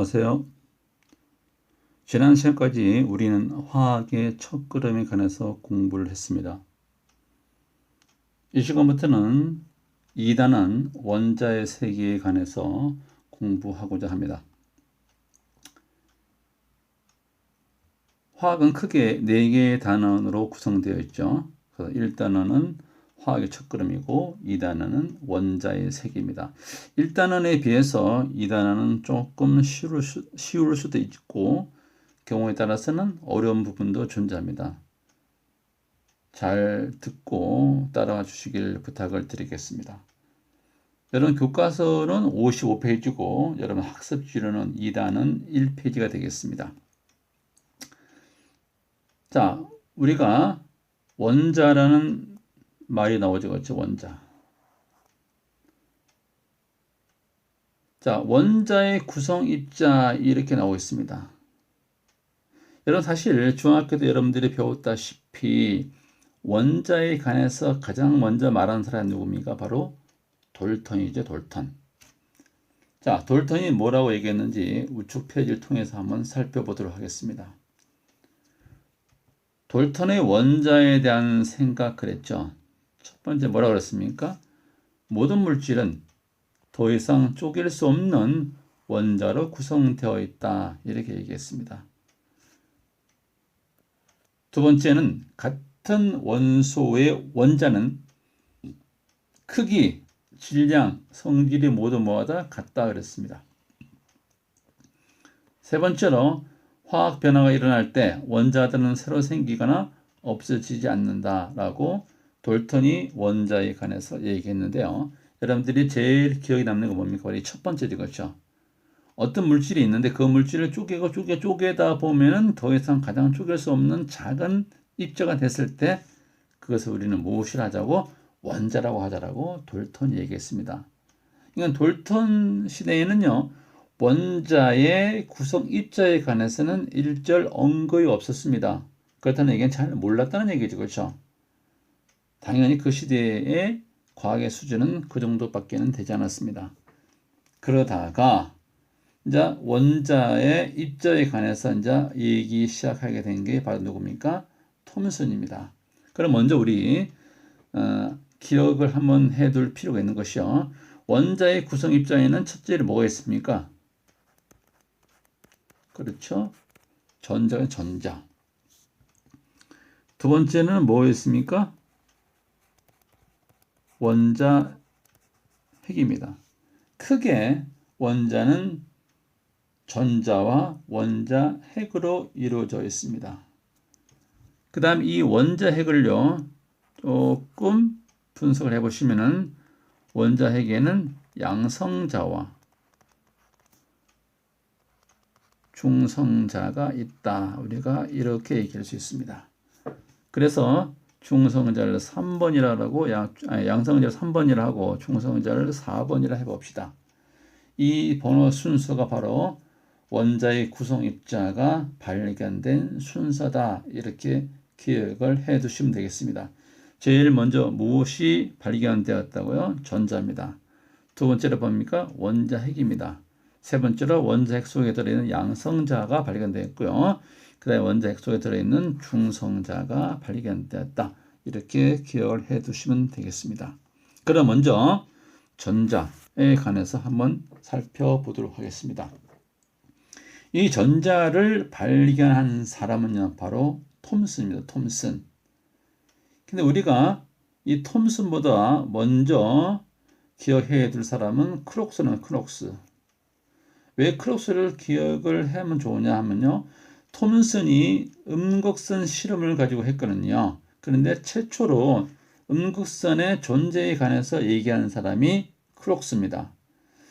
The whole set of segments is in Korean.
안녕하세요. 지난 시간까지 우리는 화학의 첫걸음에 관해서 공부를 했습니다. 이 시간부터는 2단원 원자의 세계에 관해서 공부하고자 합니다. 화학은 크게 4개의 단원으로 구성되어 있죠. 그래서 1단원은 화학의 첫걸음이고 2단원은 원자의 세계입니다. 1단원에 비해서 2단원은 조금 쉬울 수도 있고 경우에 따라서는 어려운 부분도 존재합니다. 잘 듣고 따라와 주시길 부탁을 드리겠습니다. 여러분 교과서는 55페이지고 여러분 학습지로는 2단원 1페이지가 되겠습니다. 자, 우리가 원자라는 말이 나오죠. 그렇죠? 원자. 자, 원자의 구성 입자 이렇게 나오고 있습니다. 여러분 사실 중학교 때 여러분들이 배웠다시피 원자에 관해서 가장 먼저 말하는 사람이 누굽니까? 바로 돌턴이죠. 돌턴. 자, 돌턴이 뭐라고 얘기했는지 우측 페이지를 통해서 한번 살펴보도록 하겠습니다. 돌턴의 원자에 대한 생각 그랬죠. 첫 번째 뭐라고 그랬습니까? 모든 물질은 더 이상 쪼갤 수 없는 원자로 구성되어 있다. 이렇게 얘기했습니다. 두 번째는 같은 원소의 원자는 크기, 질량, 성질이 모두 뭐하다? 같다 그랬습니다. 세 번째로 화학 변화가 일어날 때 원자들은 새로 생기거나 없어지지 않는다라고 돌턴이 원자에 관해서 얘기했는데요. 여러분들이 제일 기억에 남는 거 뭡니까? 바로 이 첫 번째죠. 그렇죠? 어떤 물질이 있는데 그 물질을 쪼개다 보면은 더 이상 가장 쪼갤 수 없는 작은 입자가 됐을 때 그것을 우리는 무엇을 하자고? 원자라고 하자라고 돌턴이 얘기했습니다. 그러니까 돌턴 시대에는요. 원자의 구성 입자에 관해서는 일절 언급이 없었습니다. 그렇다는 얘기는 잘 몰랐다는 얘기죠. 그렇죠? 당연히 그 시대의 과학의 수준은 그 정도밖에는 되지 않았습니다. 그러다가 이제 원자의 입자에 관해서 이제 얘기 시작하게 된 게 바로 누굽니까? 톰슨입니다. 그럼 먼저 우리 기억을 한번 해둘 필요가 있는 것이요. 원자의 구성 입자에는 첫째로 뭐가 있습니까? 그렇죠? 전자가 전자. 두 번째는 뭐가 있습니까? 원자 핵입니다. 크게 원자는 전자와 원자 핵으로 이루어져 있습니다. 그 다음 이 원자 핵을요, 조금 분석을 해보시면은 원자 핵에는 양성자와 중성자가 있다. 우리가 이렇게 얘기할 수 있습니다. 그래서 중성자를 3번이라고 양성자를 3번이라 하고 중성자를 4번이라 해봅시다. 이 번호 순서가 바로 원자의 구성 입자가 발견된 순서다. 이렇게 기억을 해 두시면 되겠습니다. 제일 먼저 무엇이 발견되었다고요? 전자입니다. 두 번째로 뭡니까? 원자 핵입니다. 세 번째로 원자 핵 속에 들어있는 양성자가 발견되었고요. 그 다음에 원자 핵 속에 들어있는 중성자가 발견되었다. 이렇게 기억을 해 두시면 되겠습니다. 그럼 먼저 전자에 관해서 한번 살펴보도록 하겠습니다. 이 전자를 발견한 사람은요, 바로 톰슨입니다. 톰슨. 근데 우리가 이 톰슨보다 먼저 기억해야 될 사람은 크록스는 크록스. 왜 크록스를 기억을 하면 좋으냐 하면요, 톰슨이 음극선 실험을 가지고 했거든요. 그런데 최초로 음극선의 존재에 관해서 얘기하는 사람이 크록스입니다.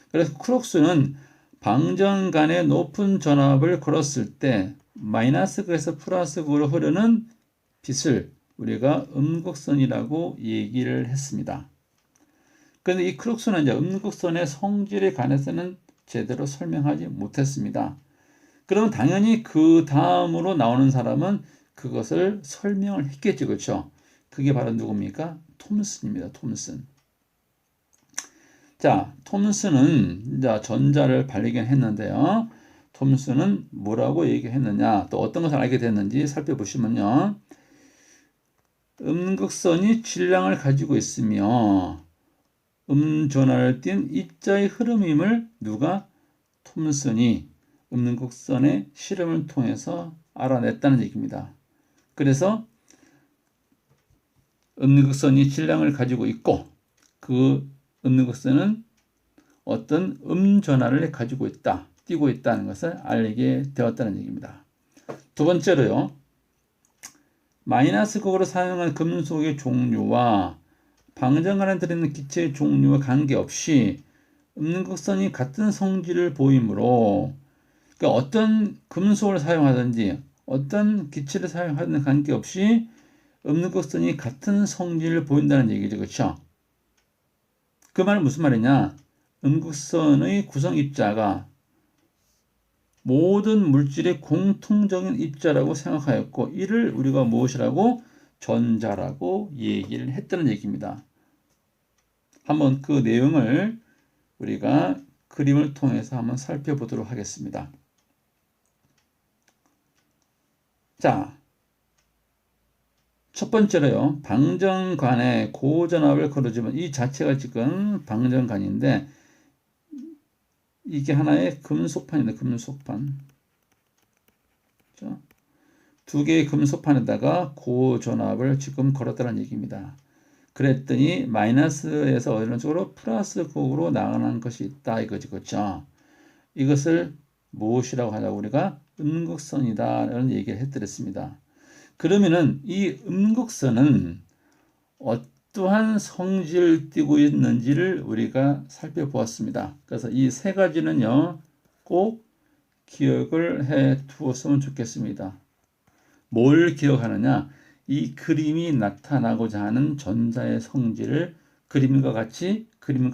그래서 크록스는 방전 간의 높은 전압을 걸었을 때 마이너스극에서 플러스극으로 흐르는 빛을 우리가 음극선이라고 얘기를 했습니다. 그런데 이 크록스는 이제 음극선의 성질에 관해서는 제대로 설명하지 못했습니다. 그러면 당연히 그 다음으로 나오는 사람은 그것을 설명을 했겠죠. 그렇죠? 그게 바로 누굽니까? 톰슨입니다. 톰슨. 자, 톰슨은 이제 전자를 발견했는데요. 톰슨은 뭐라고 얘기했느냐, 또 어떤 것을 알게 됐는지 살펴보시면요. 음극선이 질량을 가지고 있으며 음전하를 띤 입자의 흐름임을 누가? 톰슨이 음극선의 실험을 통해서 알아냈다는 얘기입니다. 그래서 음극선이 질량을 가지고 있고 그 음극선은 어떤 음전하를 가지고 있다, 띄고 있다는 것을 알게 되었다는 얘기입니다. 두 번째로요. 마이너스 극으로 사용한 금속의 종류와 방정관에 들어있는 기체의 종류와 관계없이 음극선이 같은 성질을 보이므로 그러니까 어떤 금속을 사용하든지 어떤 기체를 사용하든 관계없이 음극선이 같은 성질을 보인다는 얘기죠. 그렇죠? 그 말은 무슨 말이냐? 음극선의 구성 입자가 모든 물질의 공통적인 입자라고 생각하였고 이를 우리가 무엇이라고? 전자라고 얘기를 했다는 얘기입니다. 한번 그 내용을 우리가 그림을 통해서 한번 살펴보도록 하겠습니다. 자, 첫 번째로요. 방정관에 고전압을 걸어주면 이 자체가 지금 방정관인데 이게 하나의 금속판입니다. 금속판. 두 개의 금속판에다가 고전압을 지금 걸었다는 얘기입니다. 그랬더니 마이너스에서 어느 쪽으로 플러스 극으로 나가는 것이 있다 이거지. 그렇죠? 이것을 무엇이라고 하냐고 우리가 음극선이다라는 얘기를 해드렸습니다. 그러면은 이 음극선은 어떠한 성질을 띠고 있는지를 우리가 살펴보았습니다. 그래서 이 세 가지는요, 꼭 기억을 해 두었으면 좋겠습니다. 뭘 기억하느냐? 이 그림이 나타나고자 하는 전자의 성질을 그림과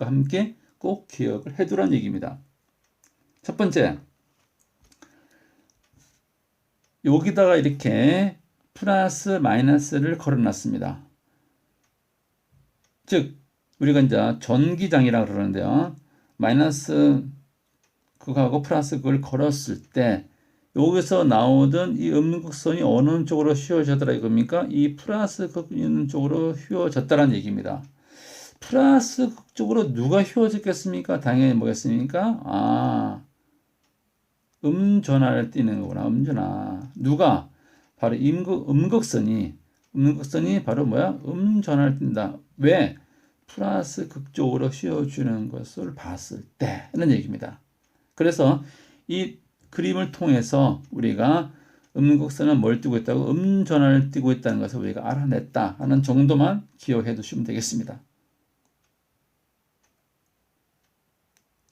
함께 꼭 기억을 해 두라는 얘기입니다. 첫 번째, 여기다가 이렇게 플러스 마이너스를 걸어놨습니다. 즉 우리가 이제 전기장이라고 그러는데요. 마이너스 극하고 플러스 극을 걸었을 때 여기서 나오던 이 음극선이 어느 쪽으로 휘어졌더라 이겁니까? 이 플러스 극 있는 쪽으로 휘어졌다는 얘기입니다. 플러스 극 쪽으로 누가 휘어졌겠습니까? 당연히 뭐겠습니까? 음전하를 띠는 거구나. 음전하. 누가? 바로 음극선이 바로 뭐야? 음전하를 띈다. 왜? 플러스 극쪽으로 휘어주는 것을 봤을 때는 얘기입니다. 그래서 이 그림을 통해서 우리가 음극선은 뭘 띄고 있다고? 음전하를 띄고 있다는 것을 우리가 알아냈다 하는 정도만 기억해 두시면 되겠습니다.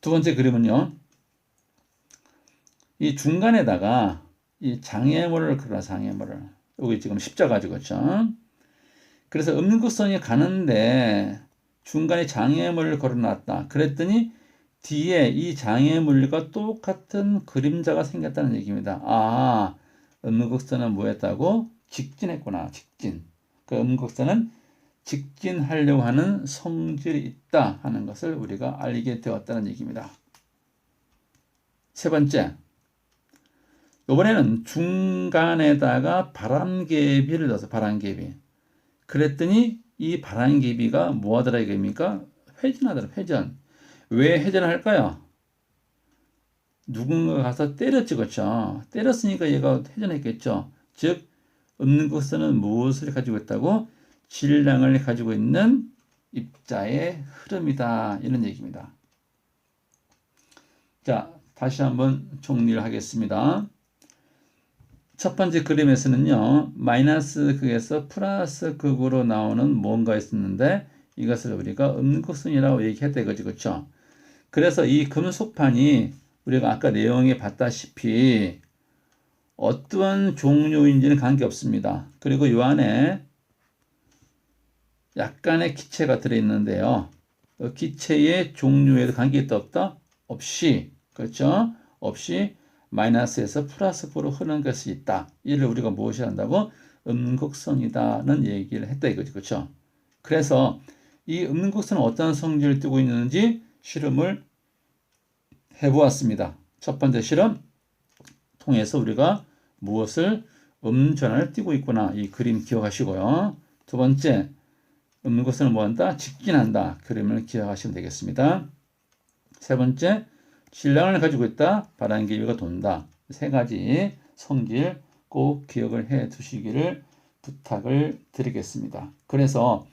두 번째 그림은요. 이 중간에다가 이 장애물을 그려 장애물을 여기 지금 십자가죠. 그렇죠? 그래서 음극선이 가는데 중간에 장애물을 걸어놨다. 그랬더니 뒤에 이 장애물과 똑같은 그림자가 생겼다는 얘기입니다. 음극선은 뭐였다고? 직진했구나. 직진. 그 음극선은 직진하려고 하는 성질이 있다 하는 것을 우리가 알게 되었다는 얘기입니다. 세 번째, 이번에는 중간에다가 바람개비를 넣어서 바람개비. 그랬더니 이 바람개비가 뭐하더라 이겁니까? 회전하더라. 회전. 왜 회전을 할까요? 누군가가 가서 때렸지. 그렇죠? 때렸으니까 얘가 회전했겠죠. 즉 음극선은 무엇을 가지고 있다고? 질량을 가지고 있는 입자의 흐름이다 이런 얘기입니다. 자, 다시 한번 정리를 하겠습니다. 첫 번째 그림에서는요, 마이너스 극에서 플러스 극으로 나오는 뭔가 있었는데 이것을 우리가 음극선이라고 얘기했다 이거지. 그렇죠? 그래서 이 금속판이 우리가 아까 내용에 봤다시피 어떠한 종류인지는 관계없습니다. 그리고 이 안에 약간의 기체가 들어있는데요. 기체의 종류에도 관계가 없다? 없이, 그렇죠? 없이 마이너스에서 플러스로 흐르는 것이 있다. 이를 우리가 무엇이 한다고? 음극선이다는 얘기를 했다 이거죠. 그렇죠? 그래서 이 음극선은 어떤 성질을 띠고 있는지 실험을 해보았습니다. 첫 번째 실험, 통해서 우리가 무엇을 전환을 띄고 있구나. 이 그림 기억하시고요. 두 번째, 음극선을 뭐한다? 직진한다. 그림을 기억하시면 되겠습니다. 세 번째, 질량을 가지고 있다. 반환기류가 돈다. 세 가지 성질 꼭 기억을 해 두시기를 부탁을 드리겠습니다. 그래서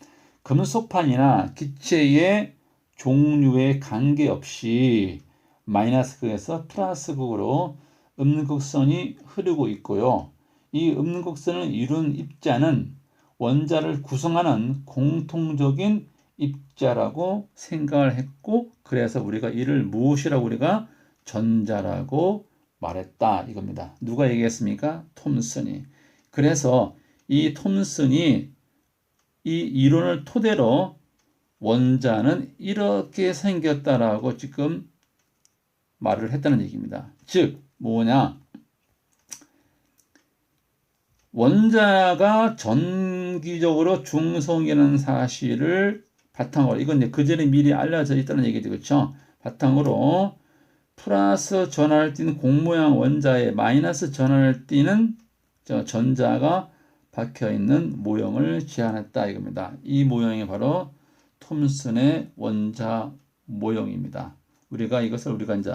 금속판이나 기체의 종류에 관계없이 마이너스 극에서 플러스 극으로 음극선이 흐르고 있고요. 이 음극선을 이룬 입자는 원자를 구성하는 공통적인 입자라고 생각을 했고, 그래서 우리가 이를 무엇이라고 우리가 전자라고 말했다 이겁니다. 누가 얘기했습니까? 톰슨이. 그래서 이 톰슨이 이 이론을 토대로 원자는 이렇게 생겼다라고 지금 말을 했다는 얘기입니다. 즉 뭐냐? 원자가 전기적으로 중성이라는 사실을 바탕으로, 이건 이제 그 전에 미리 알려져 있다는 얘기죠. 그렇죠? 바탕으로 플러스 전하를 띠는 공모양 원자에 마이너스 전하를 띠는 전자가 박혀 있는 모형을 제안했다 이겁니다. 이 모형이 바로 톰슨의 원자 모형입니다. 우리가 이것을 이제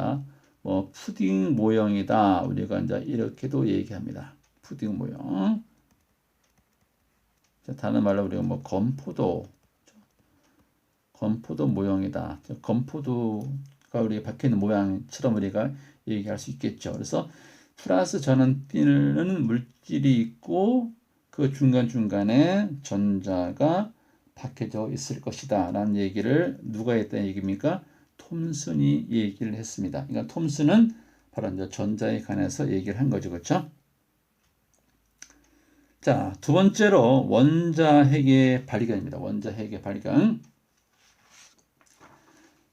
뭐 푸딩 모형이다. 우리가 이제 이렇게도 얘기합니다. 푸딩 모형. 다른 말로 우리가 뭐 건포도 모형이다. 건포도가 우리가 박혀 있는 모양처럼 우리가 얘기할 수 있겠죠. 그래서 플러스 전원 띠는 물질이 있고 그 중간중간에 전자가 박혀져 있을 것이다 라는 얘기를 누가 했다는 얘기입니까? 톰슨이 얘기를 했습니다. 그러니까 톰슨은 바로 이제 전자에 관해서 얘기를 한 거죠. 그렇죠? 자, 두 번째로 원자핵의 발견입니다. 원자핵의 발견.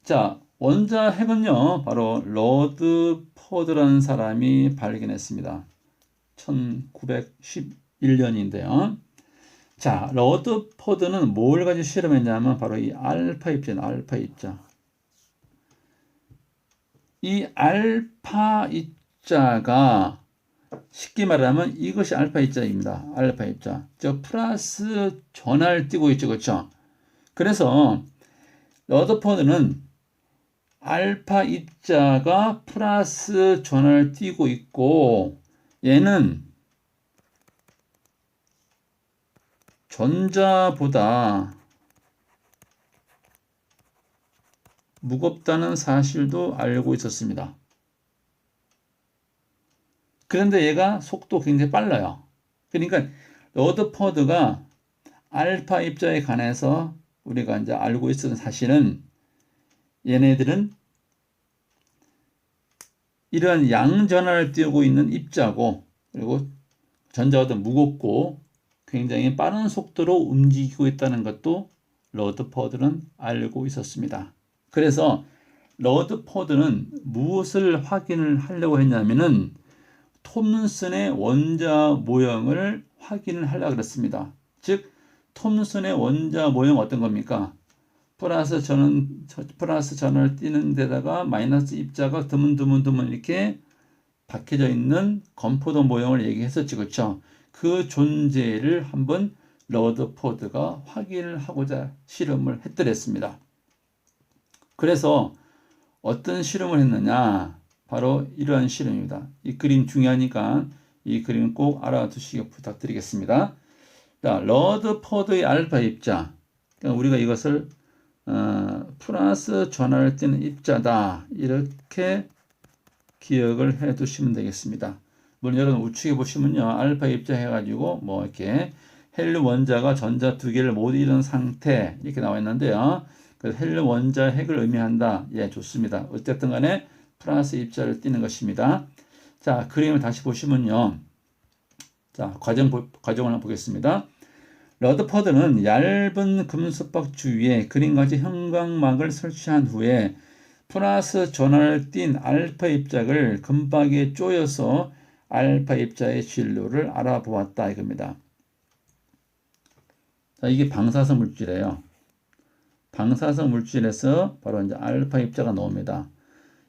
자, 원자핵은요, 바로 러드포드라는 사람이 발견했습니다. 1911년인데요. 자, 러드포드는 뭘 가지고 실험했냐면 바로 이 알파 입자는 알파 입자. 이 알파 입자가 쉽게 말하면 이것이 알파 입자입니다. 알파 입자. 저 플러스 전하를 띄고 있죠. 그렇죠? 그래서 러더포드는 알파 입자가 플러스 전하를 띄고 있고 얘는 전자보다 무겁다는 사실도 알고 있었습니다. 그런데 얘가 속도 굉장히 빨라요. 그러니까 러더포드가 알파 입자에 관해서 우리가 이제 알고 있었던 사실은 얘네들은 이러한 양전하를 띄우고 있는 입자고 그리고 전자보다 무겁고 굉장히 빠른 속도로 움직이고 있다는 것도 러더포드는 알고 있었습니다. 그래서 러더포드는 무엇을 확인을 하려고 했냐면은 톰슨의 원자 모형을 확인을 하려고 그랬습니다. 즉 톰슨의 원자 모형 어떤 겁니까? 플러스 전을 띄는 데다가 마이너스 입자가 드문드문 이렇게 박혀져 있는 건포도 모형을 얘기했었지, 그렇죠? 그 존재를 한번 러더포드가 확인을 하고자 실험을 했더랬습니다. 그래서 어떤 실험을 했느냐? 바로 이러한 실험입니다. 이 그림 중요하니까 이 그림 꼭 알아두시기 부탁드리겠습니다. 자, 러더포드의 알파 입자. 그러니까 우리가 이것을 플러스 전하를 띠는 입자다. 이렇게 기억을 해 두시면 되겠습니다. 물론 여러분 우측에 보시면요. 알파 입자 해가지고 뭐 이렇게 헬륨 원자가 전자 두 개를 못 이룬 상태 이렇게 나와 있는데요. 그래서 헬륨 원자 핵을 의미한다. 예, 좋습니다. 어쨌든 간에 플러스 입자를 띠는 것입니다. 자, 그림을 다시 보시면요. 자, 과정을 한번 보겠습니다. 러더포드는 얇은 금속박 주위에 그림같이 형광막을 설치한 후에 플러스 전하를 띤 알파 입자를 금박에 쪼여서 알파 입자의 진로를 알아보았다 이겁니다. 자, 이게 방사성 물질이에요. 방사성 물질에서 바로 이제 알파 입자가 나옵니다.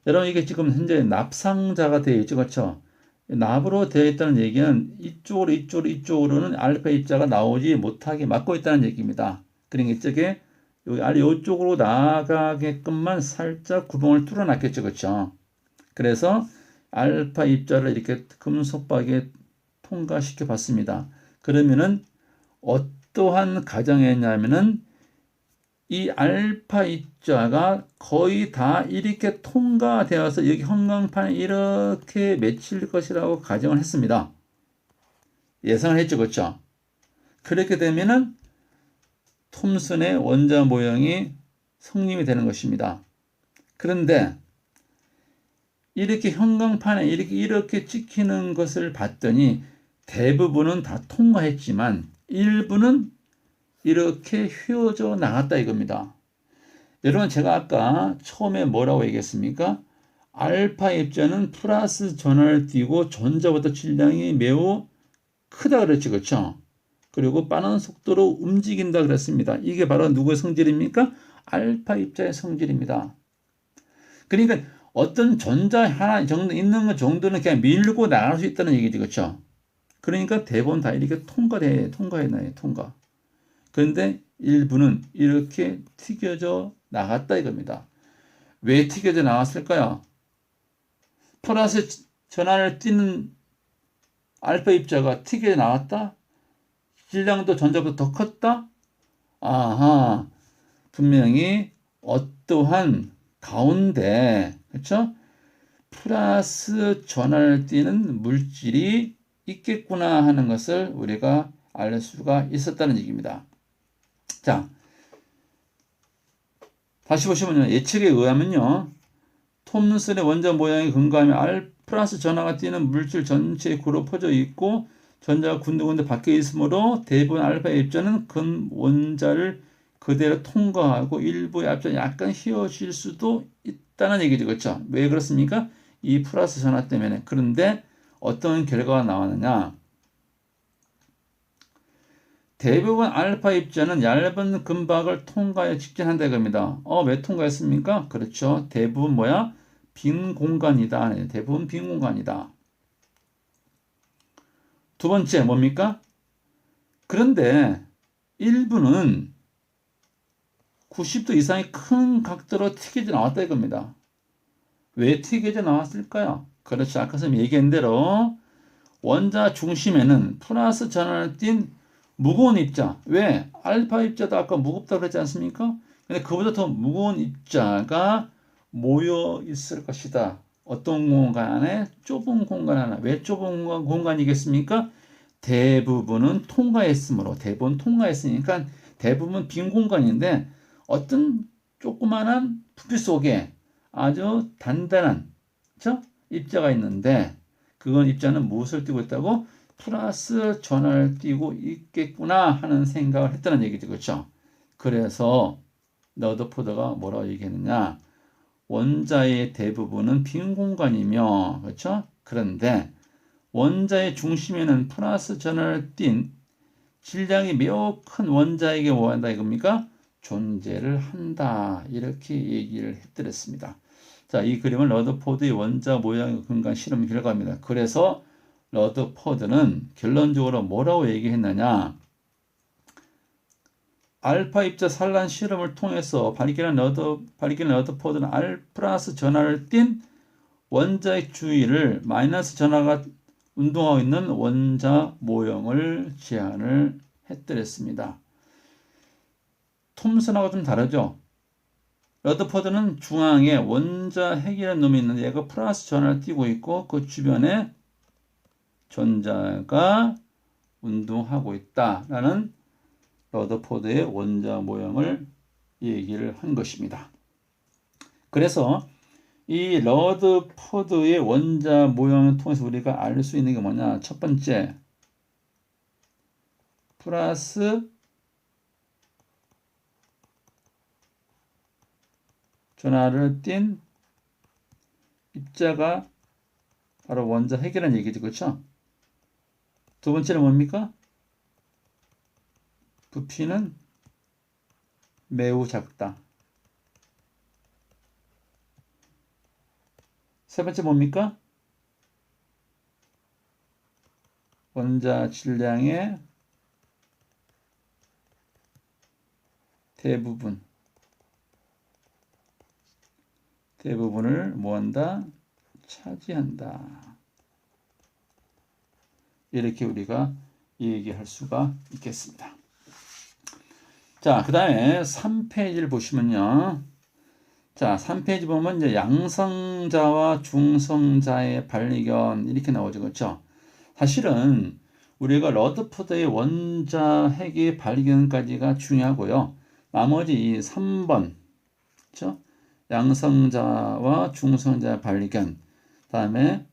여러분 이게 지금 현재 납상자가 되어 있죠, 그렇죠? 납으로 되어 있다는 얘기는 이쪽으로는 알파 입자가 나오지 못하게 막고 있다는 얘기입니다. 그러니까 이쪽에 여기 이쪽으로 나가게끔만 살짝 구멍을 뚫어놨겠죠, 그렇죠? 그래서 알파 입자를 이렇게 금속박에 통과시켜 봤습니다. 그러면은 어떠한 가정이었냐면은 이 알파 입자가 거의 다 이렇게 통과되어서 여기 형광판에 이렇게 맺힐 것이라고 가정을 했습니다. 예상을 했죠, 그렇죠? 그렇게 되면은 톰슨의 원자 모형이 성립이 되는 것입니다. 그런데 이렇게 형광판에 이렇게 찍히는 것을 봤더니 대부분은 다 통과했지만 일부는 이렇게 휘어져 나갔다 이겁니다. 여러분 제가 아까 처음에 뭐라고 얘기했습니까? 알파 입자는 플러스 전하를 띄고 전자보다 질량이 매우 크다 그랬죠, 그렇죠? 그리고 빠른 속도로 움직인다 그랬습니다. 이게 바로 누구의 성질입니까? 알파 입자의 성질입니다. 그러니까 어떤 전자 하나 정도 있는 것 정도는 그냥 밀고 나갈 수 있다는 얘기죠, 그렇죠? 그러니까 대부분 다 이렇게 통과했나요, 통과. 그런데 일부는 이렇게 튀겨져 나갔다 이겁니다. 왜 튀겨져 나갔을까요? 플러스 전하를 띠는 알파 입자가 튀겨져 나왔다? 질량도 전자보다 더 컸다? 아하, 분명히 어떠한 가운데, 그렇죠? 플러스 전하를 띠는 물질이 있겠구나 하는 것을 우리가 알 수가 있었다는 얘기입니다. 자, 다시 보시면요. 예측에 의하면요. 톰슨의 원자 모양에 근거하면 R 플러스 전하가 띄는 물질 전체에 구로 퍼져 있고 전자가 군데군데 박혀 있으므로 대부분 알파의 입자는 근 원자를 그대로 통과하고 일부의 앞자는 약간 휘어질 수도 있다는 얘기죠. 그렇죠? 왜 그렇습니까? 이 플러스 전하 때문에. 그런데 어떤 결과가 나왔느냐? 대부분 알파 입자는 얇은 금박을 통과해 직진한다 이겁니다. 왜 통과했습니까? 그렇죠. 대부분 뭐야? 빈 공간이다. 대부분 빈 공간이다. 두 번째 뭡니까? 그런데 일부는 90도 이상의 큰 각도로 튀겨져 나왔다 이겁니다. 왜 튀겨져 나왔을까요? 그렇죠. 아까 선생님 얘기한 대로 원자 중심에는 플러스 전하를 띤 무거운 입자. 왜? 알파 입자도 아까 무겁다고 그랬지 않습니까? 근데 그보다 더 무거운 입자가 모여 있을 것이다. 어떤 공간에? 좁은 공간 하나. 왜 좁은 공간이겠습니까? 대부분은 통과했으므로. 대부분 통과했으니까 대부분 빈 공간인데 어떤 조그만한 부피 속에 아주 단단한, 그렇죠? 입자가 있는데 그건 입자는 무엇을 띠고 있다고? 플러스 전하를 띠고 있겠구나 하는 생각을 했다는 얘기죠. 그렇죠? 그래서 러더포드가 뭐라고 얘기했느냐? 원자의 대부분은 빈 공간이며, 그렇죠? 그런데 원자의 중심에는 플러스 전하를 띤 질량이 매우 큰 원자에게 뭐 한다 이겁니까? 존재를 한다. 이렇게 얘기를 해드렸습니다. 자, 이 그림은 러더포드의 원자 모양의 근간 실험 결과입니다. 그래서 러더포드는 결론적으로 뭐라고 얘기했느냐? 알파 입자 산란 실험을 통해서 발견한 러더포드는 R 플러스 전하를 띤 원자의 주위를 마이너스 전하가 운동하고 있는 원자 모형을 제안을 했더랬습니다. 톰슨하고 좀 다르죠? 러더포드는 중앙에 원자 핵이라는 놈이 있는데 얘가 플러스 전하를 띄고 있고 그 주변에 전자가 운동하고 있다라는 러더포드의 원자 모형을 얘기를 한 것입니다. 그래서 이 러더포드의 원자 모형을 통해서 우리가 알 수 있는 게 뭐냐? 첫 번째, 플러스 전하를 띤 입자가 바로 원자 핵이라는 얘기죠. 그렇죠? 두 번째는 뭡니까? 부피는 매우 작다. 세 번째 뭡니까? 원자 질량의 대부분을 뭐한다? 차지한다. 이렇게 우리가 얘기할 수가 있겠습니다. 자, 그 다음에 3페이지를 보시면요. 자, 3페이지 보면 이제 양성자와 중성자의 반리견 이렇게 나오죠. 그렇죠? 사실은 우리가 러더포드의 원자핵의 발견까지가 중요하고요. 나머지 이 3번, 그렇죠? 양성자와 중성자 발견, 다음에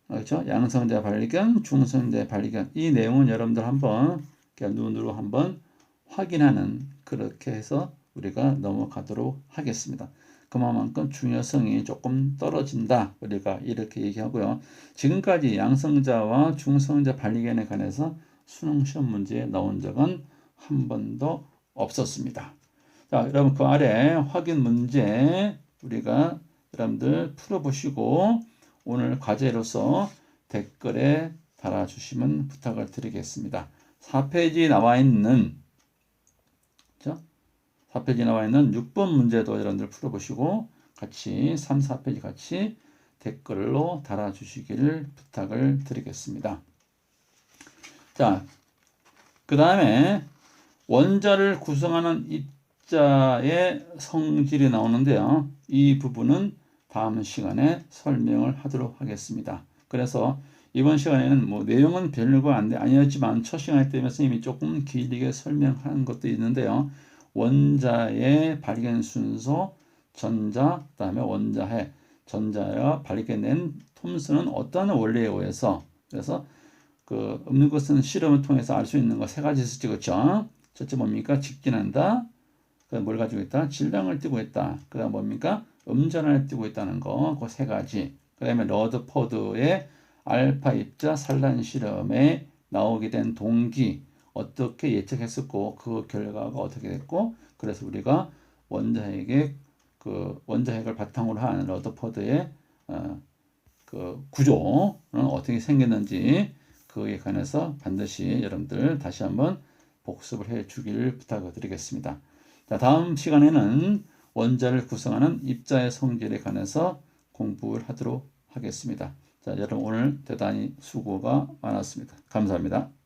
그렇죠? 양성자 발견, 중성자 발견 이 내용은 여러분들 한번 눈으로 한번 확인하는 그렇게 해서 우리가 넘어가도록 하겠습니다. 그만큼 중요성이 조금 떨어진다. 우리가 이렇게 얘기하고요. 지금까지 양성자와 중성자 반리견에 관해서 수능 시험 문제에 나온 적은 한 번도 없었습니다. 자, 여러분 그 아래 확인 문제 우리가 여러분들 풀어보시고 오늘 과제로서 댓글에 달아주시면 부탁을 드리겠습니다. 4페이지에 나와 있는 4페이지에 나와 있는 6번 문제도 여러분들 풀어보시고 같이 3, 4페이지 같이 댓글로 달아주시기를 부탁을 드리겠습니다. 자, 그 다음에 원자를 구성하는 입자의 성질이 나오는데요. 이 부분은 다음 시간에 설명을 하도록 하겠습니다. 그래서 이번 시간에는 뭐 내용은 별거 아니었지만 첫 시간에 때문에 선생님이 조금 길게 설명한 것도 있는데요. 원자의 발견 순서, 전자, 그 다음에 원자핵, 전자가 발견된 톰슨은 어떤 원리에 의해서 그래서 그 없는 것은 실험을 통해서 알 수 있는 거 세 가지 있었죠. 그렇죠? 첫째 뭡니까? 직진한다. 그다음 뭘 가지고 있다? 질량을 띠고 있다. 그다음 뭡니까? 음전환을 띠고 있다는 거. 그 세 가지. 그다음에 러더포드의 알파 입자 산란 실험에 나오게 된 동기 어떻게 예측했었고 그 결과가 어떻게 됐고 그래서 우리가 원자핵을 바탕으로 한 러더포드의 그 구조는 어떻게 생겼는지 그에 관해서 반드시 여러분들 다시 한번 복습을 해 주기를 부탁을 드리겠습니다. 자, 다음 시간에는 원자를 구성하는 입자의 성질에 관해서 공부를 하도록 하겠습니다. 자, 여러분 오늘 대단히 수고가 많았습니다. 감사합니다.